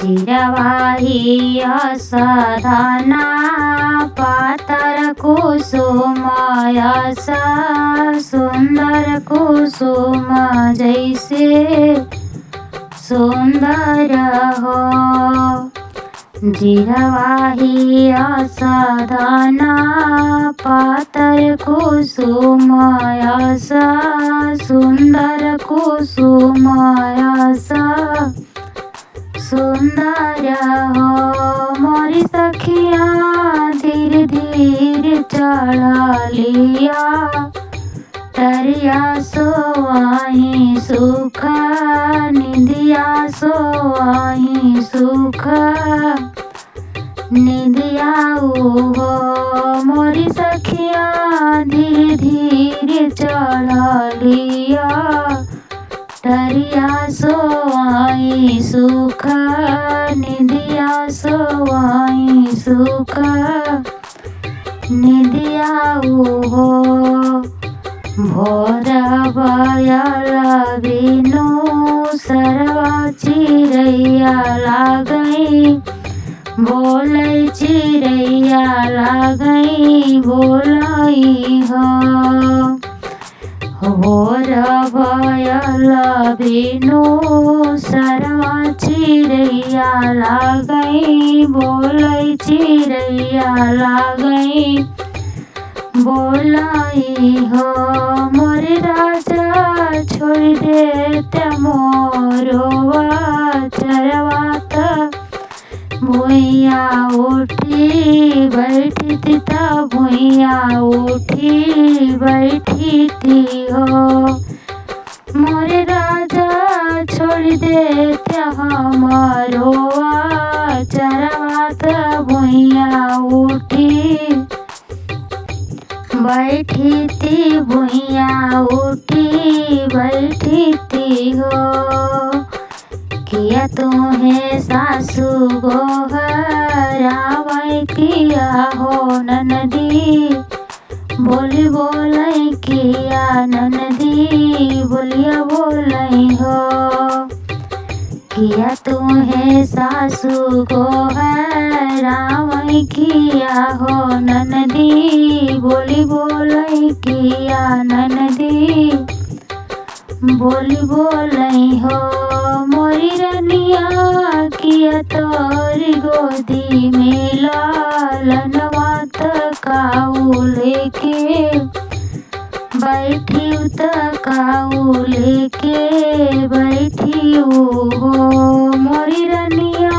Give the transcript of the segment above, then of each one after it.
जिरवाही साधना पातर कुसुमयस सुंदर कुसुम जैसे सुंदर हो। जिरवाही साधना पातर कुसुमयस सुंदर कुसुमयस सुंदर हो। मोरी सखिया धीरे धीरे चढ़ लिया तरिया सोवाही सुख निधिया सोवाही सुख निधिया हो। मोरी सखिया धीरे धीरे चढ़ लिया तरिया सोवाई सुख निधिया सोवाई सुख निधिया हो। भोर बयल बिनु सरवा चिड़ैया लागई बोलै चिड़ैया लागई बोलै हो। भोर बयल बिनु सरवा चिड़ैया लागई बोलै चिड़ैया लागई बोलाई हो। मोर राजा छोड़ देते मोरवा चरवात भुइया उठी बैठी थी तब भुइया उठी बैठी थी हो। मोर राजा छोड़ देते हमारोवा चरवात भुइया उठी बैठी थी भुइया उठी बैठी थी हो। किया तुम्हें सासू गोहरावै किया हो ननदी बोली बोलै किया ननदी बोलिया बोलै हो। किया तुम्हें सासू गोहरावै किया हो ननदी बोली बोलै किया ननदी बोली बोलै हो। मोरी रनिया किया तोरी गोदी में लालनवा तकाऊ लेके बैठी तकाऊ लेके बैठी हो। मोरी रनिया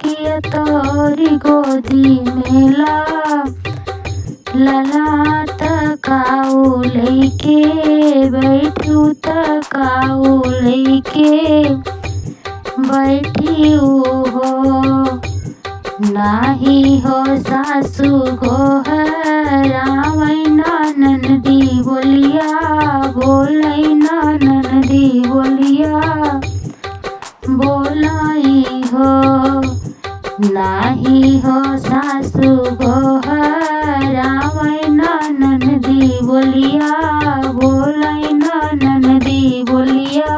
किया तोरी गोदी में लला तकाऊ लेके बैठू तकाऊ लेके बैठी हो। नाही हो सासू गोहरावै ननदी बोलिया बोलै ननदी बोलिया बोलाई हो। नाही हो सासू गोहरावै ननदी बोलिया बोलै ननदी बोलिया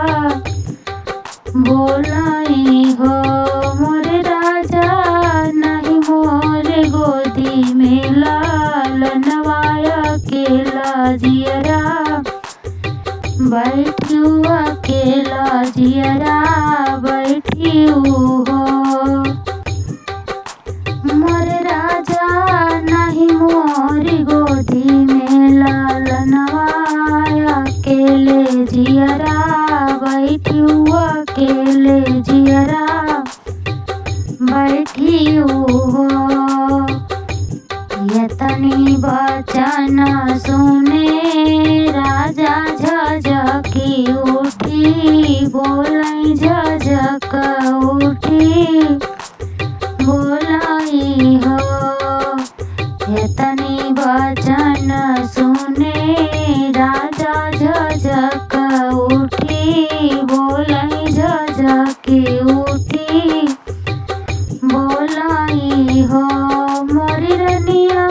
बोलाई हो। मोर राजा नहीं मोर गोदी में लालनवाया अकेला जियरा बैठू अकेला जियरा बैठू हो। मोर राजा नहीं मोर गोदी में लालनवाया अकेले जियरा बैठू अकेले जियरा बैठी हो। यतनी बचन सुने राजा झझकी उठी बोलै झझक उठी बोलाई हो। यतनी बचन सुने राजा झझक उठी बोलै झझकी उठी बोलाई हो। मोरी रनिया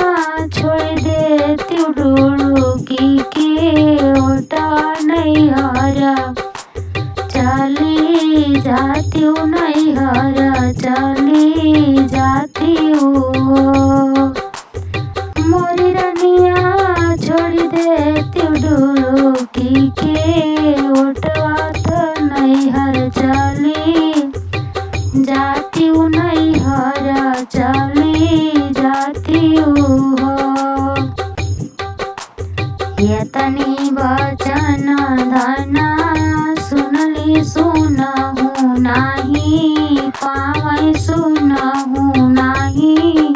छोड़ देती डुडुकी के ओटा नहीं हरा चली जाती नहीं नैहर चली जाती हो। मोरी रनिया छोड़ देती डुड़की के ओटवा तो नैहर चली जाती हूँ, नैहर चली जाती हो। यतनी वचन धना सुनली सुनहु नाही पावै, सुनहु नाही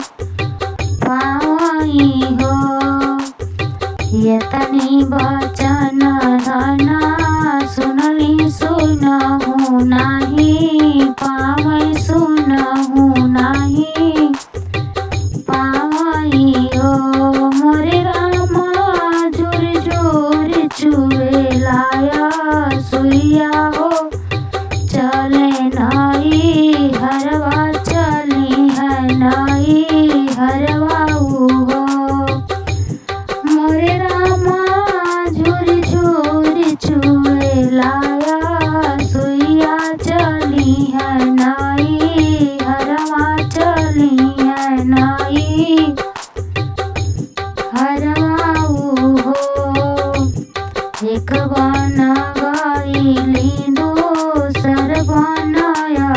पावै हो। यतनी वचन धना सुनली सुनहु नाही पावै, सुनहु नाही पावै हो। मोरे रामा जोर जोर चुए लाया सुइया हो, चले नाई हरवा चली है नाई हरवा हो। मोरे रामा जोर जोर चुए लाया सुइया चली है नाई हरवा चली है नाई हरवा हो। एक बन गईली दोसर बनाया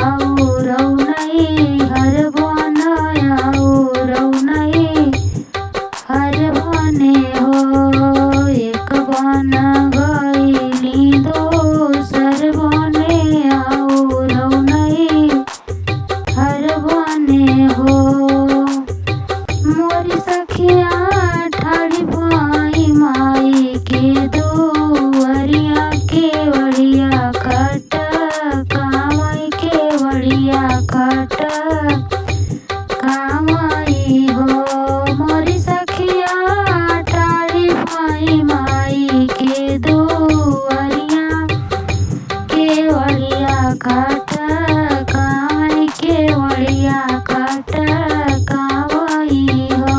रौनई हर बनाया रौनई हर बने हो। एक बन गईली दोसर बने रौनई हर बने हो। मोरी सखिया ठाड़ी भाई माई के दुआरिया के वड़िया खट कामई के वड़िया खट कामई हो। मोरी सखिया ठाड़ी भाई माई के दुआरिया के वड़िया खट कामई के वड़िया खट कामई हो।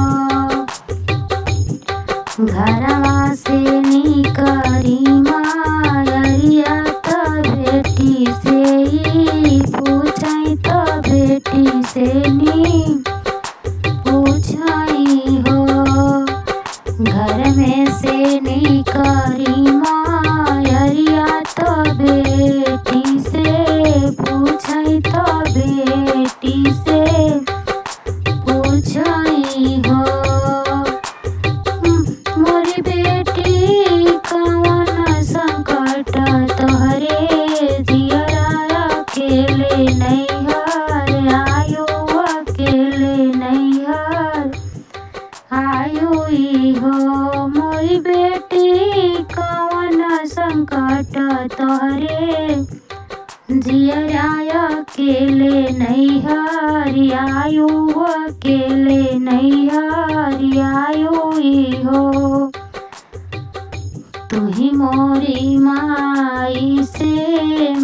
घरवा से निकरी मायरिया त बेटी से ही पूछई, त बेटी से नी पूछई हो। घर में से निकरी मायरिया त बेटी से पूछई, त बेटी से पूछई हो। मोरी बेटी कवन संकट तोहरे जियरा अकेले नैहर आयो, अकेले नैहर आयो हो। मोरी बेटी कवन संकट तोहरे जियरा अकेले नैहर आयो, अकेले नैहर आयो हो। तू ही मोरी माई से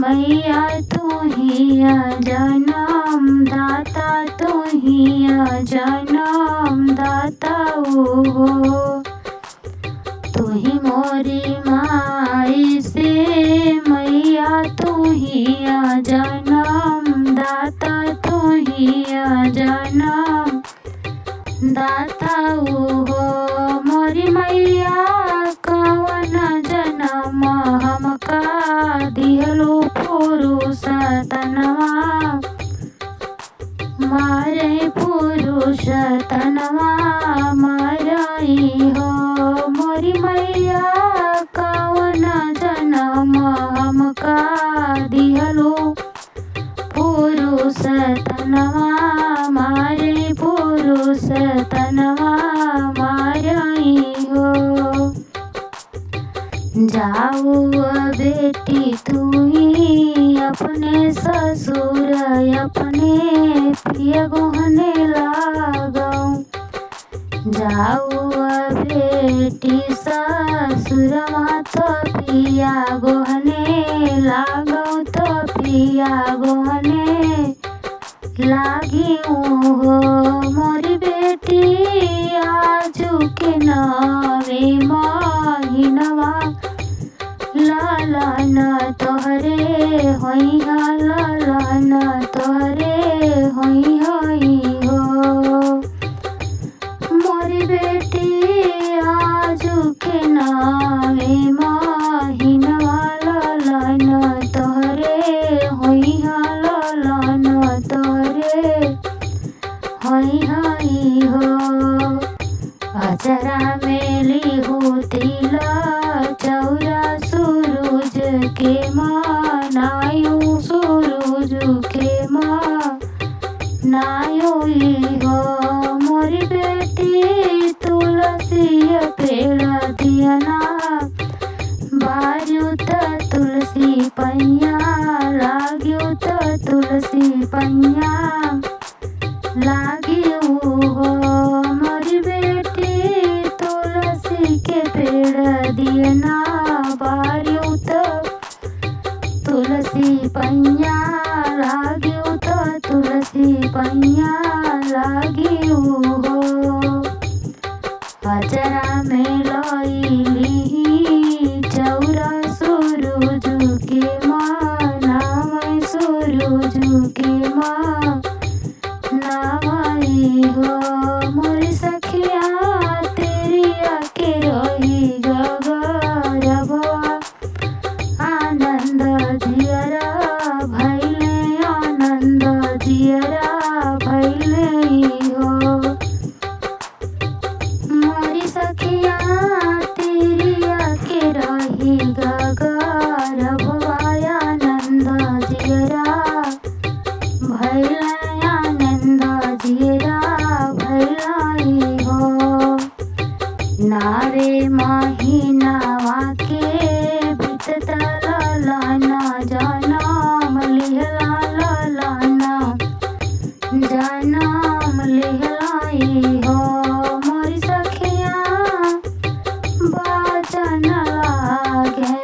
मैया, तू ही जन्म दाता, तू ही जन्म दाता हो। तू ही मोरी माई से मैया, तू ही जन्म दाता, तू ही जन्म दाता हो। मोरी मैया कवन जन्म हमका दिहलो पुरुष तनवा मारे पुरुष तनवा मारई हो। मोरी मैया कवन जन्म हमका दिहलो पुरुष तनवा मारे पुरुष तनवा मारई हो। जाऊ बेटी तू ही अपने ससुर अपने प्रिय गोहने लागऊ। जाऊ बेटी ससुरवा तो पिया गोहने लागऊ, तो पिया गोहने लागी हो। मोरी बेटी आजू के नावे माहिनवा लाला न तोहरे होई लालन तोहरे होई हो मोरी बेटी आजू के नावे माहिनवा लालन तोहरे होई लालन तोहरे होई हो अचरा मेली होतीला चौरा सूरज के नायु सूरज के नायु हो मोरी बेटी तुलसी पेड़ दियना बाजू तुलसी पैया लाग्यू तुलसी पैया लाग्यू हो मोरी बेटी तुलसी के पेड़ दियना बाजू तुलसी पैया लाग्यू तुलसी पैया लाग्यू हो अचरा में लईली चौरा सूरज के नाम सूरज के नामई हो मोरी सखिया तेरी आके रही गगरबवा आनंद जियरा भैले आनंद जियरा भैले हो मोरी सखिया तेरी आके रही गगरबवा आनंद जियरा भैले आनंद जियरा भैलाई हो नारे महीनावा के बीतता लाना जनम लिहला लाना जनम लिहलाई हो मोरी सखिया बाजन लागे